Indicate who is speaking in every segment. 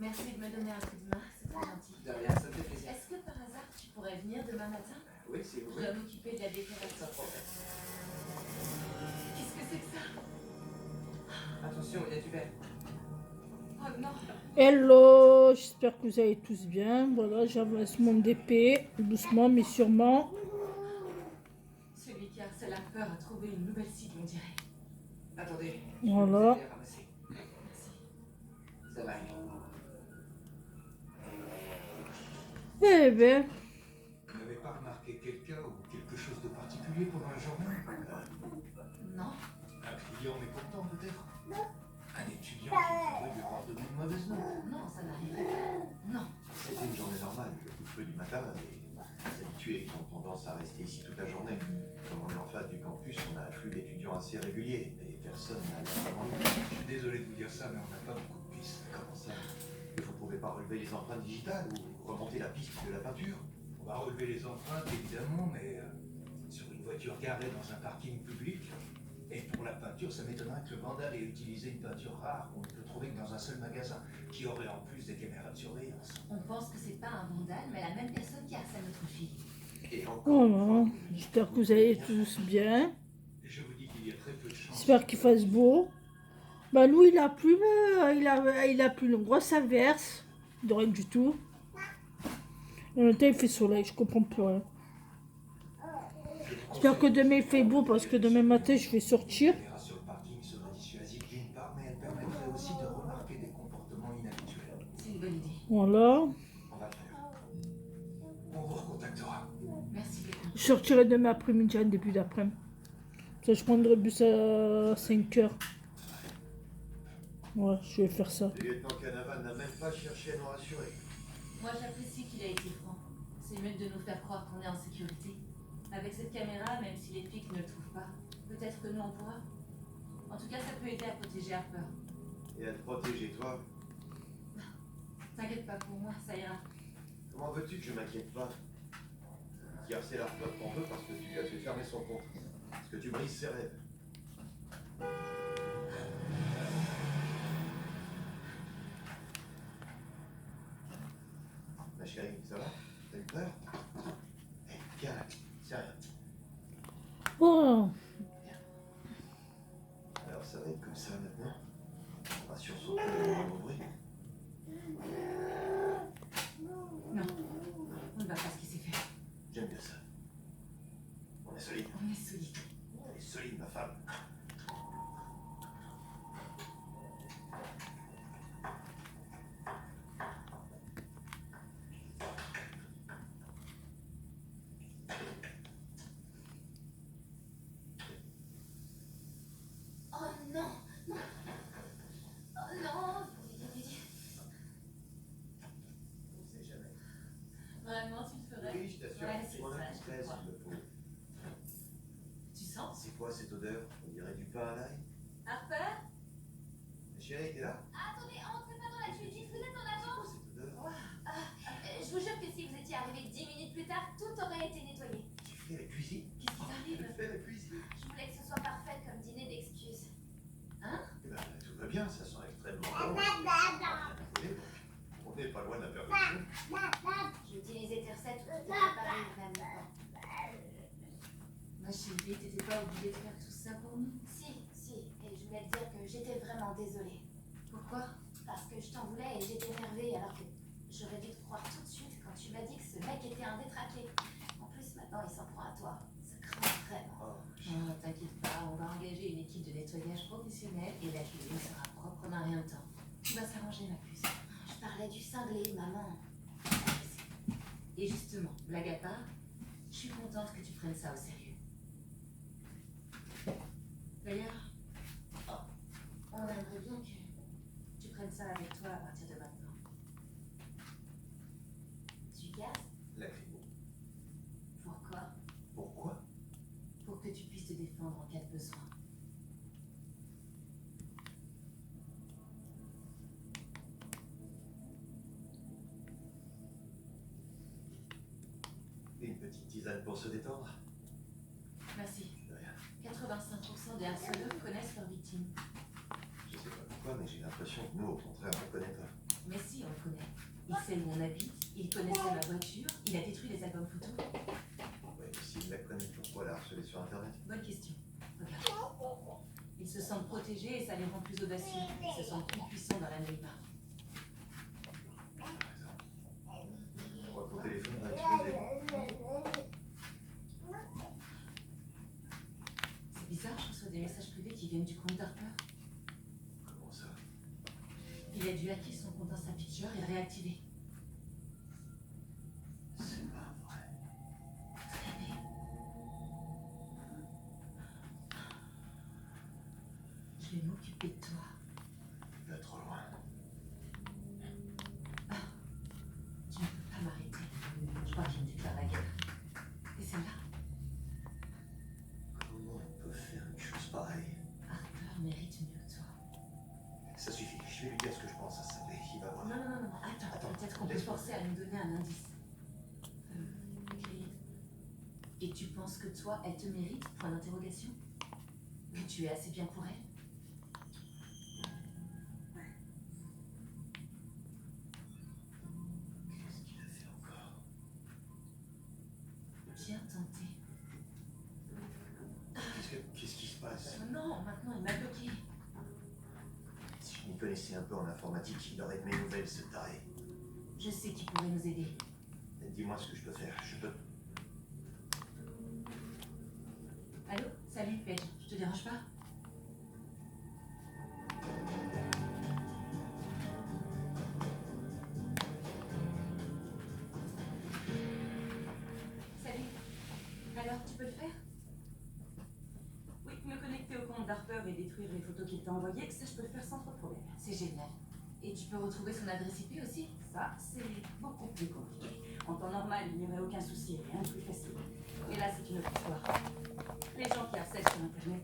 Speaker 1: Merci de me donner un coup de main, c'est très gentil.
Speaker 2: De rien, ça me fait plaisir.
Speaker 1: Est-ce que par hasard tu pourrais venir demain matin?
Speaker 2: Oui, si vous
Speaker 1: Je
Speaker 2: voulez.
Speaker 1: dois m'occuper de la décoration.
Speaker 2: Sans problème.
Speaker 1: Qu'est-ce que c'est que ça?
Speaker 2: Attention, il y a du verre.
Speaker 1: Oh non!
Speaker 3: Hello, j'espère que vous allez tous bien. Voilà, j'avance mon DP, doucement mais sûrement.
Speaker 1: Celui qui harcèle Harper a trouvé une nouvelle cible, on dirait.
Speaker 2: Attendez.
Speaker 3: Voilà.
Speaker 2: Je vais vous aider à ramasser.
Speaker 1: Merci.
Speaker 2: Ça va aller.
Speaker 3: Eh ben,
Speaker 4: Vous n'avez pas remarqué quelqu'un ou quelque chose de particulier pendant la journée?
Speaker 1: Non?
Speaker 4: Un client mécontent peut-être? Un étudiant qui pourrait lui avoir donné une mauvaise note?
Speaker 1: Non, ça n'arrive pas. Non.
Speaker 4: C'était une journée normale, le coup de feu du matin, et les habitués qui ont tendance à rester ici toute la journée. Comme on est en face du campus, on a un flux d'étudiants assez régulier, mais personne n'a l'air vraiment. Je suis désolé de vous dire ça, mais on n'a pas beaucoup de pistes. Comment ça? Vous ne pouvez pas relever les empreintes digitales ou remonter la piste de la peinture? On va relever les empreintes, évidemment, mais sur une voiture garée dans un parking public. Et pour la peinture, ça m'étonnerait que le vandale ait utilisé une peinture rare qu'on ne peut trouver que dans un seul magasin, qui aurait en plus des caméras de surveillance.
Speaker 1: On pense que c'est pas un vandale, mais la même personne qui harcèle notre fille.
Speaker 2: Et encore.
Speaker 3: voilà. J'espère que vous allez tous bien.
Speaker 4: Je vous dis qu'il y a très peu de chances.
Speaker 3: J'espère qu'il fasse beau. Bah, nous, il a plu, il a plu une grosse averse. De rien du tout. En même temps, il fait soleil, je comprends plus rien. J'espère que demain il fait beau parce que demain matin je vais sortir.
Speaker 4: La caméra sur le parking serait dissuasive d'une part, mais elle permettrait aussi de remarquer des comportements inhabituels.
Speaker 1: C'est une bonne idée.
Speaker 3: Voilà.
Speaker 4: On va le faire. On vous recontactera.
Speaker 1: Merci beaucoup.
Speaker 3: Je sortirai demain après-midi, en début d'après-midi. Ça, je prendrai le bus à 5 heures. Ouais, je vais faire ça.
Speaker 4: Le lieutenant Canavan n'a même pas cherché à nous rassurer.
Speaker 1: Moi, j'apprécie qu'il a été franc. C'est mieux de nous faire croire qu'on est en sécurité. Avec cette caméra, même si les flics ne le trouvent pas, peut-être que nous on pourra. En tout cas, ça peut aider à protéger Harper.
Speaker 4: Et à te protéger, toi.
Speaker 1: T'inquiète pas pour moi, ça ira.
Speaker 4: Comment veux-tu que je m'inquiète pas? Qui harcèle Harper t'en veux parce que tu lui as fait fermer son compte. Parce que tu brises ses rêves. Ma chérie, ça va? T'as eu peur? Eh, viens là, c'est rien.
Speaker 3: Oh,
Speaker 4: Alors ça va être comme ça maintenant. On va sur son ouvrir.
Speaker 1: Non, on ne va pas ce qui s'est fait.
Speaker 4: J'aime bien ça. On est solide.
Speaker 1: On est solide.
Speaker 4: On est solide, ma femme.
Speaker 1: Oh non, non. Oh non.
Speaker 4: On sait jamais.
Speaker 1: Vraiment, tu le ferais?
Speaker 4: Oui, je t'assure.
Speaker 1: Ouais, c'est
Speaker 4: Prends un
Speaker 1: ça,
Speaker 4: coup de
Speaker 1: je
Speaker 4: stress,
Speaker 1: crois.
Speaker 4: s'il le faut.
Speaker 1: Tu sens?
Speaker 4: C'est quoi cette odeur? On dirait du pain à l'ail.
Speaker 1: Harper?
Speaker 4: Ma chérie, t'es là?
Speaker 1: Attendez, entrez pas dans la cuisine, vous êtes en
Speaker 4: C'est
Speaker 1: avance.
Speaker 4: quoi cette odeur?
Speaker 1: Je vous jure que si vous étiez arrivé 10 minutes plus tard, tout aurait été nettoyé.
Speaker 4: Tu fais la cuisine?
Speaker 1: Qu'est-ce qui t'arrive?
Speaker 4: Elle fait la cuisine.
Speaker 1: Je voulais que ce soit parfait comme dîner d'excuses. Hein?
Speaker 4: Eh ben, tout va bien, ça sent extrêmement bon. On n'est pas loin d'un perfection.
Speaker 1: J'ai utilisé tes recettes ou tout est préparé au même moment. Ma chérie, t'étais pas obligée de faire tout ça pour nous? Si, et je voulais te dire que j'étais vraiment désolée. Pourquoi? Parce que je t'en voulais et j'étais énervée alors que j'aurais dû te croire tout de suite quand tu m'as dit que ce mec était un détraqué. En plus, maintenant, il s'en prend à toi. Ça craint vraiment.
Speaker 4: Oh,
Speaker 1: Oh, t'inquiète pas, on va engager une équipe de nettoyage professionnelle et la cuisine sera propre en un rien de temps. Tout va s'arranger, ma puce. Je parlais du cinglé, maman. Et justement, blague à part, je suis contente que tu prennes ça au sérieux. D'ailleurs, on aimerait bien que tu prennes ça avec toi à partir de maintenant. Du gaz?
Speaker 4: lacrymo.
Speaker 1: Pourquoi?
Speaker 4: Pourquoi?
Speaker 1: Pour que tu puisses te défendre en cas de besoin.
Speaker 4: Une petite tisane pour se détendre?
Speaker 1: Merci.
Speaker 4: De rien.
Speaker 1: 85% des harceleurs connaissent leurs victimes.
Speaker 4: Je sais pas pourquoi, mais j'ai l'impression que nous, au contraire, on connaît pas.
Speaker 1: Mais si, on Il sait où on habite, il connaissait ma voiture, il a détruit les albums photos.
Speaker 4: Ouais, s'il la connaît, pourquoi la harceler sur Internet?
Speaker 1: Bonne question. Regarde. Ils se sentent protégés et ça les rend plus audacieux. Ils se sentent plus puissants dans l'anonymat.
Speaker 4: Je crois que ton téléphone va exploser.
Speaker 1: C'est bizarre, je reçois des messages privés qui viennent du compte d'Harper.
Speaker 4: Comment ça?
Speaker 1: Il a dû hacker son compte Instapicture et réactiver.
Speaker 4: C'est pas vrai.
Speaker 1: Je vais m'occuper de toi.
Speaker 4: Il va trop loin.
Speaker 1: Tu ne peux pas m'arrêter. Je crois qu'il me déclare la guerre. Et c'est là.
Speaker 4: Comment on peut faire une chose pareille?
Speaker 1: Harper mérite mieux que toi.
Speaker 4: Ça suffit, je vais lui dire ce que je pense à ça. Il va voir.
Speaker 1: Non, non, non, non. Attends, peut-être qu'on peut
Speaker 4: laisse-moi.
Speaker 1: forcer à nous donner un indice. Clé. Et tu penses que toi, elle te mérite, point d'interrogation? Que tu es assez bien pour elle?
Speaker 4: Qu'est-ce qu'il a fait encore?
Speaker 1: Bien tenté.
Speaker 4: Qu'est-ce qui se passe?
Speaker 1: Non, maintenant il m'a bloqué.
Speaker 4: Si je m'y connaissais un peu en informatique, il aurait de mes nouvelles, ce taré.
Speaker 1: Je sais qui pourrait nous aider.
Speaker 4: Dis-moi ce que je peux faire. Je peux.
Speaker 1: Allô? Salut, Paige. Je te dérange pas? Salut. Alors, tu peux le faire? Oui, me connecter au compte d'Harper et détruire les photos qu'il t'a envoyées, ça je peux le faire sans trop de problème. C'est génial. Et tu peux retrouver son adresse IP aussi? Ça, c'est beaucoup plus compliqué. En temps normal, il n'y aurait aucun souci, rien de plus facile. Mais là, c'est une autre histoire. Les gens qui harcèlent sur Internet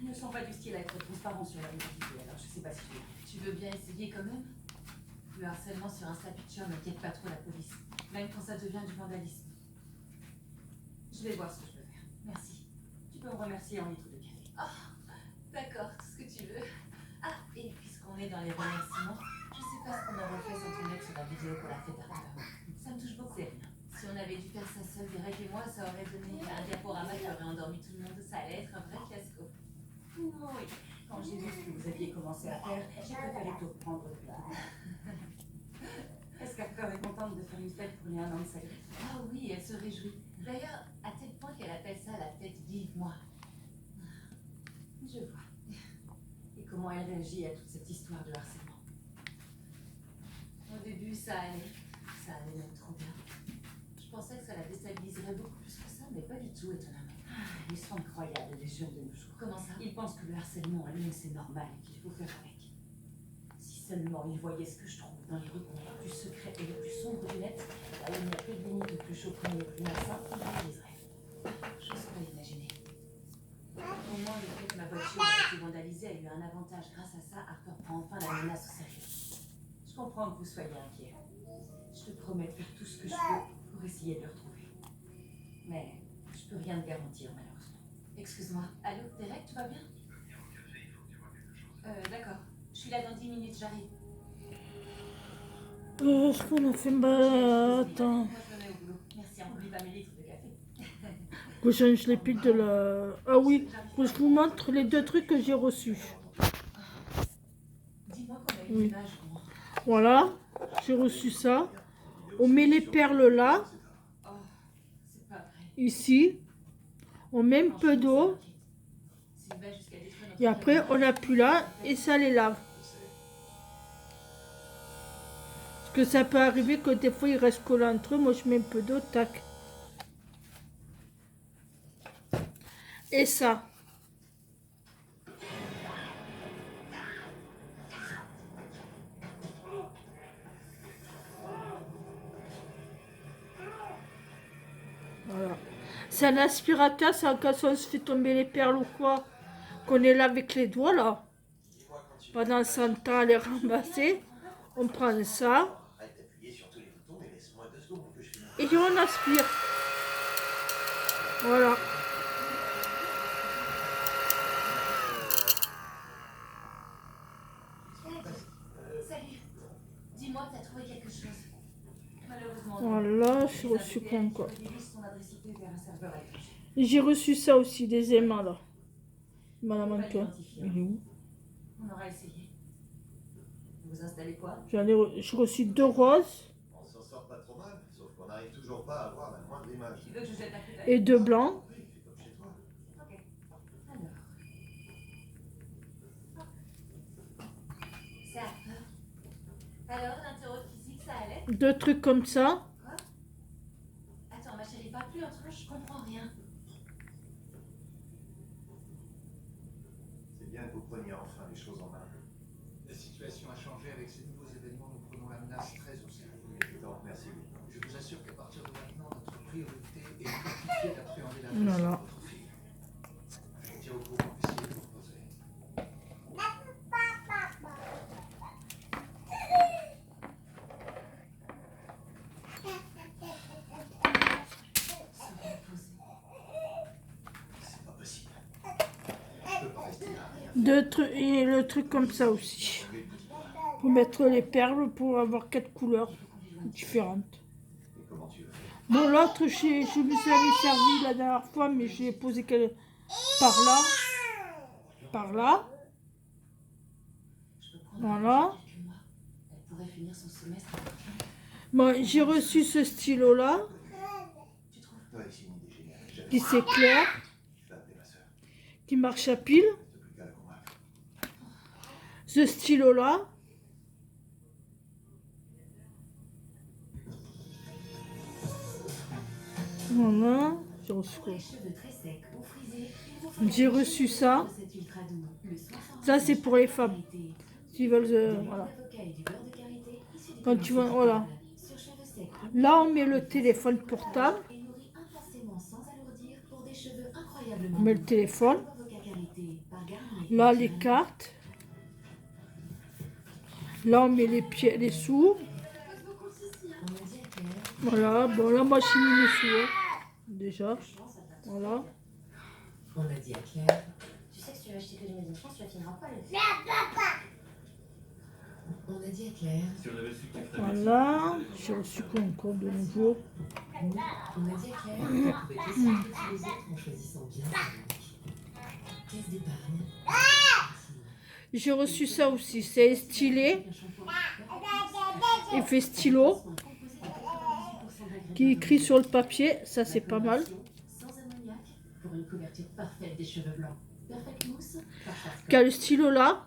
Speaker 1: ne sont pas du style à être transparents sur leur identité, alors je sais pas si tu veux. Tu veux bien essayer quand même? Le harcèlement sur Instapicture n'inquiète pas trop la police, même quand ça devient du vandalisme. Je vais voir ce que je peux faire. Merci. Tu peux me remercier en litre de café. Oh, d'accord, tout ce que tu veux. Ah, et puisqu'on est dans les remerciements, je sais pas ce qu'on aurait fait sans ton aide sur la vidéo qu'on a faite d'Harper. Ça me touche beaucoup. C'est rien. Si on avait dû faire ça seul, Derek et moi, ça aurait donné un diaporama qui aurait endormi tout le monde. Ça allait être un vrai fiasco. Oui, quand j'ai vu ce que vous aviez commencé à faire, j'ai préféré tout reprendre depuis. Est-ce qu'Harper est contente de faire une fête pour les 1 an de sa vie? Ah oui, elle se réjouit. D'ailleurs, à tel point qu'elle appelle ça la fête vive-moi. Je vois. Et comment elle réagit à toute cette histoire de harcèlement? Au début, ça allait même trop bien. Je pensais que ça la déstabiliserait beaucoup plus que ça, mais pas du tout, étonnamment. Ils sont incroyables, les jeunes de nos jours. Comment ça? Ils pensent que le harcèlement à lui, c'est normal et qu'il faut faire avec. Si seulement ils voyaient ce que je trouve dans les recoins les plus secrets et les plus sombres du net, là où il n'y a que des nids de plus choquants et de plus malsains, ils réaliseraient. J'ose pas l'imaginer. Au moins, le fait que ma voiture ait été vandalisée a eu un avantage. Grâce à ça, Harper prend enfin la menace au sérieux. Je comprends que vous soyez inquiet. Je te promets de faire tout ce que je peux pour essayer de le retrouver. Mais je peux rien te garantir, malheureusement. Excuse-moi. Allô, Derek, tout va bien? D'accord. Je suis là dans 10 minutes, j'arrive.
Speaker 3: Ce qu'on a fait, bah, attends.
Speaker 1: Moi, je me mets au boulot. Merci, on n'oublie pas mes litres de café.
Speaker 3: Que je change les piles de la... Ah oui, que je vous montre les 2 trucs que j'ai reçus.
Speaker 1: Dis-moi qu'on a une
Speaker 3: Oui.
Speaker 1: image.
Speaker 3: Voilà, j'ai reçu ça. On met les perles là,
Speaker 1: Oh, c'est pas vrai.
Speaker 3: ici. On met un peu d'eau.
Speaker 1: C'est bête jusqu'à détruire notre
Speaker 3: Et après, on appuie là et ça les lave. Parce que ça peut arriver que des fois, ils restent collés entre eux. Moi, je mets un peu d'eau, tac. Et ça. Voilà. C'est un aspirateur, c'est en cas où on se fait tomber les perles ou quoi. Qu'on est là avec les doigts, là. Pendant 100 ans à les ramasser. On prend ça.
Speaker 4: Arrête d'appuyer sur tous les boutons et laisse-moi 2 secondes que je finisse.
Speaker 3: Et on aspire. Voilà.
Speaker 1: Salut. Dis-moi dis-moi que t'as trouvé quelque chose. Malheureusement.
Speaker 3: Voilà, j'ai reçu quoi encore.
Speaker 1: Je dirige son adresse IP vers un serveur étranger.
Speaker 3: Et j'ai reçu ça aussi, des aimants là. Madame
Speaker 1: On va
Speaker 3: Antoine.
Speaker 1: l'identifier.
Speaker 3: Il est où?
Speaker 1: On aura essayé. Vous installez quoi?
Speaker 3: J'ai reçu 2 roses
Speaker 4: On s'en sort pas trop mal, sauf qu'on n'arrive toujours pas à avoir la moindre image.
Speaker 1: Tu veux que je jette un coup d'œil?
Speaker 3: et 2 blancs.
Speaker 4: Oui, fais comme chez toi.
Speaker 1: Ok. Alors. Ça. Alors, l'interro physique, ça allait?
Speaker 3: 2 trucs comme ça.
Speaker 1: Quoi? Attends, ma chérie, pas plus entre je comprends rien.
Speaker 4: C'est bien que vous preniez enfin les choses en main.
Speaker 5: La situation a changé avec ces nouveaux événements. Nous prenons la menace très au sérieux.
Speaker 4: Donc, merci beaucoup.
Speaker 5: Je vous assure qu'à partir de maintenant, notre priorité est d'identifier et d'appréhender la
Speaker 3: Voilà.
Speaker 5: de votre fille. Je vous tiens au courant si vous le proposez.
Speaker 4: C'est pas possible. Je peux pas rester là, rien.
Speaker 3: 2 trucs et le truc comme ça aussi. Pour mettre les perles pour avoir 4 couleurs différentes.
Speaker 4: Et comment tu veux faire?
Speaker 3: Bon, l'autre, je me suis allé servi la dernière fois, mais j'ai posé par là. Par là.
Speaker 1: Je peux prendre
Speaker 3: Voilà.
Speaker 1: quelques mois. Elle pourrait finir son semestre.
Speaker 3: Bon, j'ai reçu ce stylo-là,
Speaker 1: Tu trouves?
Speaker 4: Ouais, c'est une idée géniale. J'aime.
Speaker 3: qui s'éclaire,
Speaker 4: Je vais appeler ma soeur.
Speaker 3: qui marche à pile.
Speaker 4: T'as plus qu'à la convaincre.
Speaker 3: Ce stylo-là. Voilà. J'ai reçu quoi?
Speaker 1: Les cheveux très secs ou frisés, il vous faut
Speaker 3: J'ai reçu ça.
Speaker 1: cet ultra doux. Le soin sans
Speaker 3: Ça, c'est pour les femmes.
Speaker 1: qualité.
Speaker 3: S'ils veulent,
Speaker 1: Du
Speaker 3: voilà.
Speaker 1: beurre d'avocat et du beurre de karité, issu du
Speaker 3: Quand tu vois, voilà.
Speaker 1: sur cheveux secs.
Speaker 3: Là, on met le téléphone portable.
Speaker 1: Et nourrit intensément sans alourdir pour des cheveux incroyablement
Speaker 3: On met le
Speaker 1: doux.
Speaker 3: téléphone.
Speaker 1: Beurre d'avocat karité par Garnier.
Speaker 3: Là, les cartes. Là, on met les pieds, les sous.
Speaker 1: On a dit à Claire,
Speaker 3: Voilà. Bon, là, moi, j'ai mis les sous. Hein. Déjà.
Speaker 1: franchement, ça t'a-
Speaker 3: Voilà.
Speaker 1: On a dit à Claire. Tu sais que si tu vas acheter que du Made in France, tu vas finir en poil. On a dit à Claire.
Speaker 6: Si on avait su qu'il ferait
Speaker 3: Voilà. J'ai reçu quoi encore de nouveau?
Speaker 1: On a dit à Claire. Vous pouvez tous les autres en choisissant bien sa banque. Caisse d'épargne.
Speaker 3: J'ai reçu ça aussi. C'est stylé. Effet stylo. Qui est écrit sur le papier. Ça, c'est pas mal.
Speaker 1: Sans ammoniac pour une couverture parfaite des cheveux blancs. Perfect mousse.
Speaker 3: Qui a le stylo là.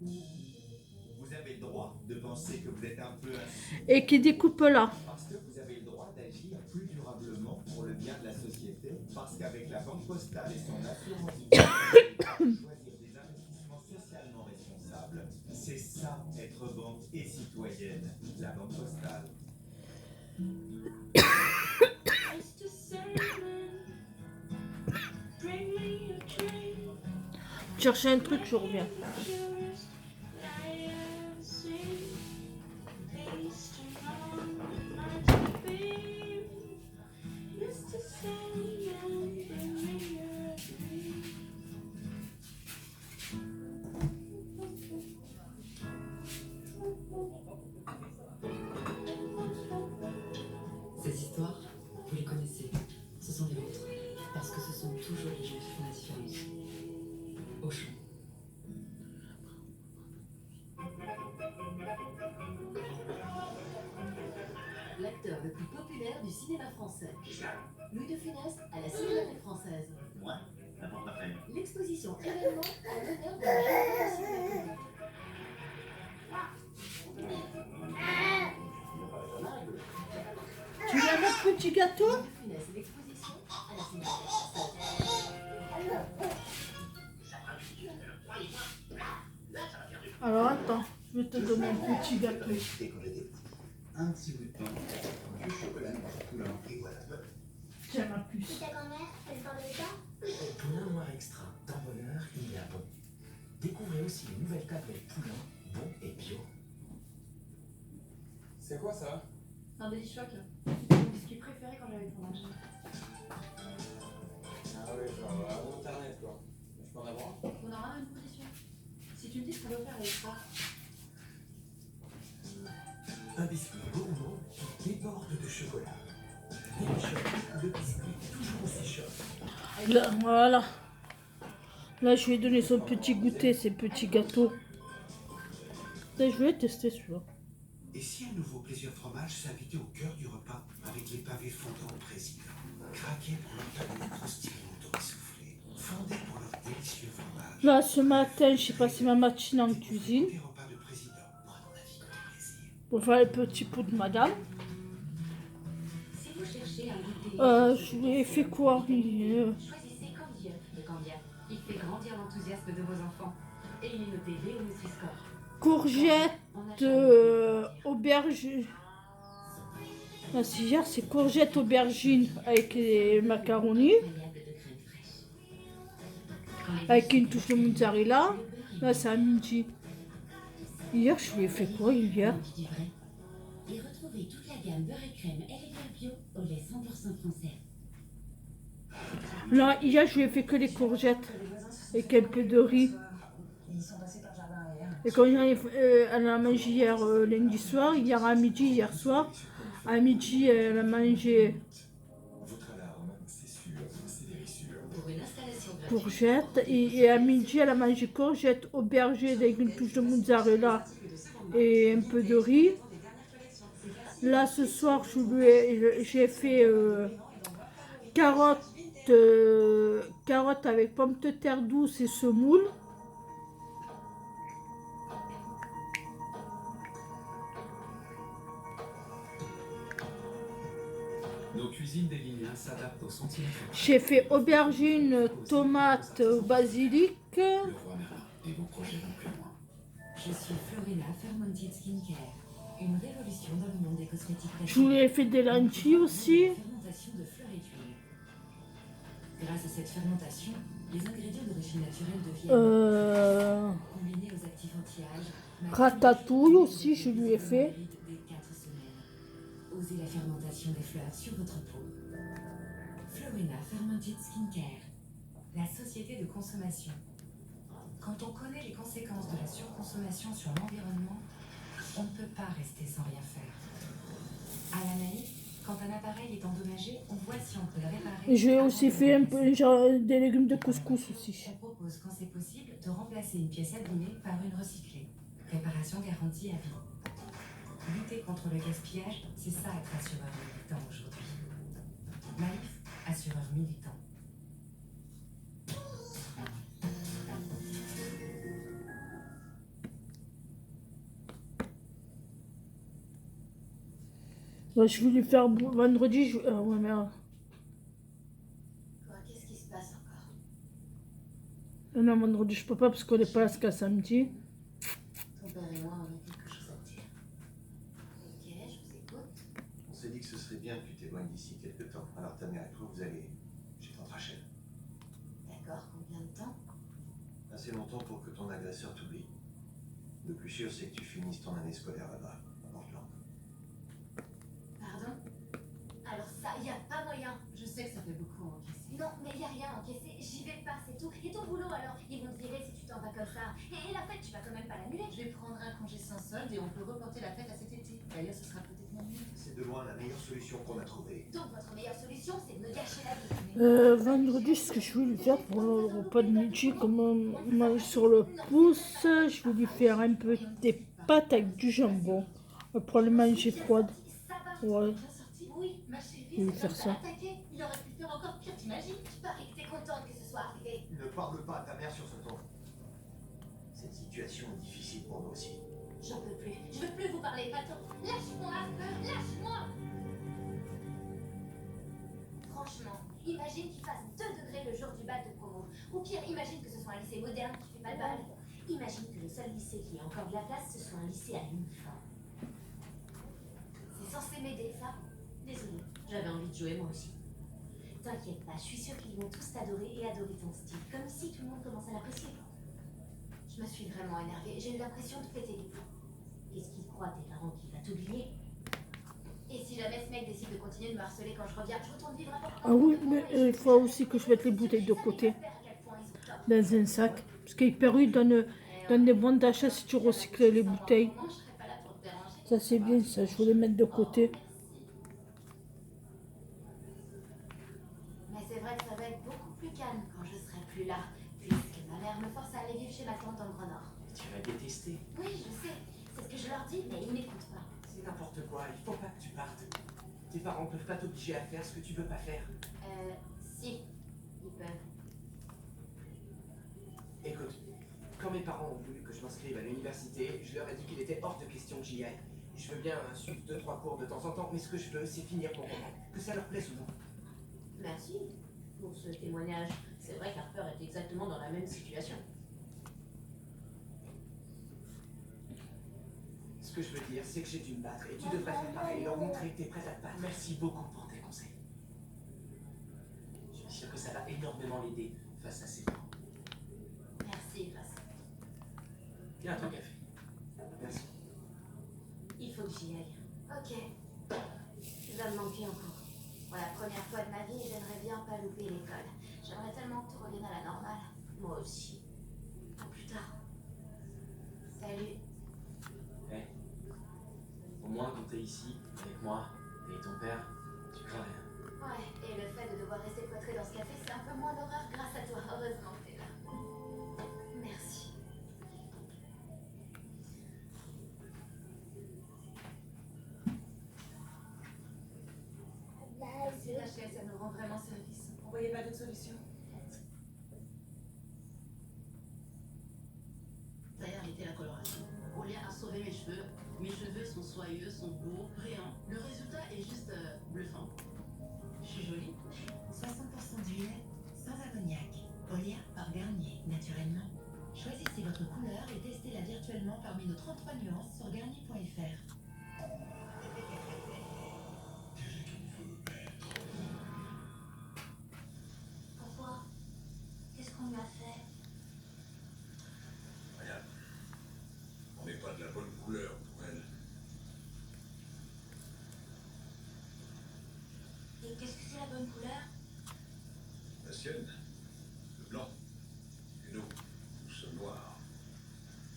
Speaker 7: Vous avez le droit de penser que vous êtes un peu insouciant
Speaker 3: Et qui découpe là.
Speaker 7: parce que vous avez le droit d'agir plus durablement pour le bien de la société, parce qu'avec la Banque Postale et son assurance vie, vous pouvez choisir des investissements socialement responsables. C'est ça, être banque et citoyenne. La Banque Postale.
Speaker 3: Chercher un truc, je reviens.
Speaker 8: Ces histoires, vous les connaissez. Ce sont les vôtres. Parce que ce sont toujours les gens qui font la différence. Auchan.
Speaker 1: L'acteur le plus populaire du cinéma français. Louis de Funès à la Cinémathèque française.
Speaker 6: Moi, n'importe après.
Speaker 1: L'exposition événement à l'honneur de la Journée du cinéma public.
Speaker 3: Tu veux un petit gâteau?
Speaker 1: Louis de Funès et l'exposition à la Cinémathèque française.
Speaker 3: Alors attends, je vais te donner un petit gâteau.
Speaker 4: Dès qu'on était petit.
Speaker 7: Un petit bout de pain, du chocolat noir poulain, et voilà.
Speaker 3: Tiens ma puce.
Speaker 9: Ta grand-mère, elle parle de ça?
Speaker 10: Poulain Noir Extra, dans bonheur, il y a bon. Découvrez aussi les nouvelles tablettes Poulain, bon et bio.
Speaker 5: C'est quoi ça?
Speaker 1: Un Belly Shock. C'était mon biscuit préféré quand j'avais ton âge.
Speaker 5: Ah ouais, genre à internet quoi. Je peux en avoir un?
Speaker 1: On aura une position. Si tu me dis ce qu'on doit faire avec ça.
Speaker 10: Un biscuit gourmand qui déborde de chocolat. Delichum, le biscuit toujours aussi chaud.
Speaker 3: Là, voilà. Là, je lui ai donné son petit goûter, ses petits gâteaux. Là, je vais tester celui-là.
Speaker 10: Et si un nouveau plaisir fromage s'invitait au cœur du repas avec les pavés fondants au président, craqués pour leur palais croustillant au soufflé, fondés pour leur délicieux fromage.
Speaker 3: Là, ce matin, j'ai passé ma matinée en cuisine
Speaker 10: Des repas de président, moi, à mon avis, que plaisir.
Speaker 3: pour faire les petits pots de madame.
Speaker 8: Si vous cherchez un goûter,
Speaker 3: Je lui ai fait quoi
Speaker 8: choisissez Cambia de Cambia. Il fait grandir l'enthousiasme de vos enfants. Et il est noté B au Nutri-Score.
Speaker 3: courgette,
Speaker 8: On a
Speaker 3: auberge. Là, c'est hier, c'est courgette, aubergine avec les macaronis,
Speaker 8: incroyable de crème fraîche.
Speaker 3: avec une touche de mozzarella. Là, c'est à midi. Hier, je lui ai fait quoi hier?
Speaker 8: Qui dit vrai. Et retrouvez toute la gamme beurre et crème LFR bio au lait 100% français.
Speaker 3: Là, hier, je lui ai fait que les courgettes avec un peu de riz.
Speaker 1: Ils sont passés par le jardin arrière.
Speaker 3: Et quand elle a mangé hier lundi soir, hier à midi, hier soir, à midi, elle a mangé
Speaker 7: Votre alarme, c'est sûr, c'est délicieux.
Speaker 8: Pour une installation gratuite,
Speaker 3: courgette. Et à midi, elle a mangé courgette, aubergine avec une touche de mozzarella et un peu de riz. Là, ce soir, j'ai fait carottes avec pommes de terre douces et semoule.
Speaker 10: Nos cuisines des Lignains s'adaptent aux sentiers.
Speaker 3: J'ai fait aubergine, tomate, basilic.
Speaker 10: Le roi Merlin et vos projets vont plus loin.
Speaker 8: je suis Florina Fermented Skincare. Une révolution dans le monde des cosmétiques
Speaker 3: Je lui ai fait des lentilles aussi.
Speaker 8: Fermentation de fleurs et d'huile. Grâce à cette fermentation, les ingrédients d'origine naturelle deviennent combinés aux actifs anti-âge.
Speaker 3: Ratatouille aussi, je lui ai fait.
Speaker 8: Dès 4 semaines. Osez la fermentation des fleurs sur votre peau. Florina Fermented Skincare. La société de consommation. Quand on connaît les conséquences de la surconsommation sur l'environnement, on ne peut pas rester sans rien faire. À la naïf, quand un appareil est endommagé, on voit si on peut le réparer.
Speaker 3: J'ai aussi fait un peu genre, des légumes de couscous aussi.
Speaker 8: On propose, quand c'est possible, de remplacer une pièce abîmée par une recyclée. Réparation garantie à vie. Lutter contre le gaspillage, c'est ça être assureur militant aujourd'hui. Naïf, assureur militant.
Speaker 3: Ouais, je voulais faire vendredi. Ouais, merde.
Speaker 1: Quoi, qu'est-ce qui se passe encore?
Speaker 3: Non, vendredi, je peux pas parce qu'on n'est pas jusqu'à samedi.
Speaker 1: Ton père et moi, on a quelque chose à te dire. Ok, je vous écoute.
Speaker 4: On s'est dit que ce serait bien que tu t'éloignes d'ici quelque temps. Alors ta mère et toi, vous allez chez ton Rachel.
Speaker 1: D'accord, combien de temps?
Speaker 4: Assez longtemps pour que ton agresseur t'oublie. Le plus sûr, c'est que tu finisses ton année scolaire là-bas, à Portland.
Speaker 1: Pardon? Alors ça, y a pas moyen.
Speaker 8: Je sais que ça fait beaucoup encaisser.
Speaker 1: Non, mais y a rien à encaisser, j'y vais pas, c'est tout. Et ton boulot alors? Ils vont te virer si tu t'en vas comme ça. Et la fête, tu vas quand même pas l'annuler.
Speaker 8: Je vais prendre un congé sans solde et on peut reporter la fête à cet été. D'ailleurs, ce sera peut-être même mieux.
Speaker 4: C'est de loin la meilleure solution qu'on a trouvée.
Speaker 1: Donc votre meilleure solution, c'est de me gâcher la vie.
Speaker 3: Vendredi, ce que je voulais faire pour le repas de midi, comme on mange sur le pouce, je voulais faire un peu des pâtes avec du jambon. Pour le manger froide.
Speaker 1: Ça va?
Speaker 3: Ouais,
Speaker 1: Bien sorti? Oui, ma chérie,
Speaker 3: je vais
Speaker 1: c'est
Speaker 3: faire
Speaker 1: comme
Speaker 3: ça.
Speaker 1: attaqué. Il aurait pu faire encore pire, t'imagines? Tu paries que t'es contente que ce soit arrivé.
Speaker 4: Ne parle pas à ta mère sur ce ton. Cette situation est difficile pour nous aussi.
Speaker 1: J'en peux plus. Je veux plus vous parler. Attends, lâche-moi. Lâche-moi. Franchement, imagine qu'il fasse 2 degrés le jour du bal de promo. Ou pire, imagine que ce soit un lycée moderne qui fait pas le bal. Imagine que le seul lycée qui ait encore de la place, ce soit un lycée à l'uniforme. C'est censé m'aider, ça? Désolée, j'avais envie de jouer moi aussi. T'inquiète pas, je suis sûre qu'ils vont tous t'adorer et adorer ton style. Comme si tout le monde commence à l'apprécier. Je me suis vraiment énervée. J'ai eu l'impression de péter les plombs. Qu'est-ce qu'ils croient, tes parents, qu'il va t'oublier? Et si jamais ce mec décide de continuer de me harceler quand je reviens, je retourne vivre à Portland.
Speaker 3: Ah oui, mais il faut aussi que je mette les bouteilles de côté dans un sac. Parce qu'Hyper U donne des bons d'achat si tu recycles les bouteilles.
Speaker 1: Moi, je serais pas là pour te déranger.
Speaker 3: Ça c'est bien ça, je voulais mettre de côté.
Speaker 1: Mais c'est vrai que ça va être beaucoup plus calme quand je serai plus là, puisque ma mère me force à aller vivre chez ma tante dans le Grand Nord.
Speaker 2: Tu vas détester.
Speaker 1: Oui, je sais, c'est ce que je leur dis, mais ils n'écoutent pas.
Speaker 2: C'est n'importe quoi, il faut pas que tu partes. Tes parents peuvent pas t'obliger à faire ce que tu veux pas faire.
Speaker 1: Si, ils peuvent.
Speaker 2: Écoute, quand mes parents ont voulu que je m'inscrive à l'université, je leur ai dit qu'il était hors de question que j'y aille. Je veux bien suivre 2-3 cours de temps en temps, mais ce que je veux, c'est finir mon roman. Que ça leur plaise ou non.
Speaker 1: Merci pour ce témoignage. C'est vrai qu'Harper est exactement dans la même situation.
Speaker 2: Ce que je veux dire, c'est que j'ai dû me battre et tu devrais faire pareil et leur montrer que t'es prête à te battre. Merci beaucoup pour tes conseils. Je suis sûr que ça va énormément l'aider face à ses parents.
Speaker 1: Merci, Vincent.
Speaker 2: Viens, ton café. Merci.
Speaker 1: Il faut que j'y aille. Ok. Tu vas me manquer encore. Pour la première fois de ma vie, j'aimerais bien pas louper l'école. J'aimerais tellement que tu reviennes à la normale. Moi aussi. À plus tard. Salut.
Speaker 2: Hey. Au moins, quand t'es ici, avec moi, et ton père, tu crains rien.
Speaker 1: Ouais, et le fait de devoir rester cloîtré dans ce café, c'est un peu moins d'horreur grâce à toi. Heureusement que t'es là. Merci. C'est la chaise, ça nous rend vraiment service.
Speaker 2: Vous voyez pas d'autre solution?
Speaker 9: Ça a arrêté la coloration. Aurélien a sauvé mes cheveux. Mes cheveux sont soyeux, sont beaux, brillants. Le résultat est juste bluffant. Je suis jolie.
Speaker 8: 60% d'huile, sans ammoniac. Olia par Garnier, naturellement. Choisissez votre couleur et testez-la virtuellement parmi nos 33 nuances sur garnier.fr.
Speaker 1: Pourquoi? Qu'est-ce qu'on lui a fait?
Speaker 10: Rien. On n'est pas de la bonne couleur pour elle.
Speaker 1: Et qu'est-ce que c'est la bonne couleur?
Speaker 10: La sienne.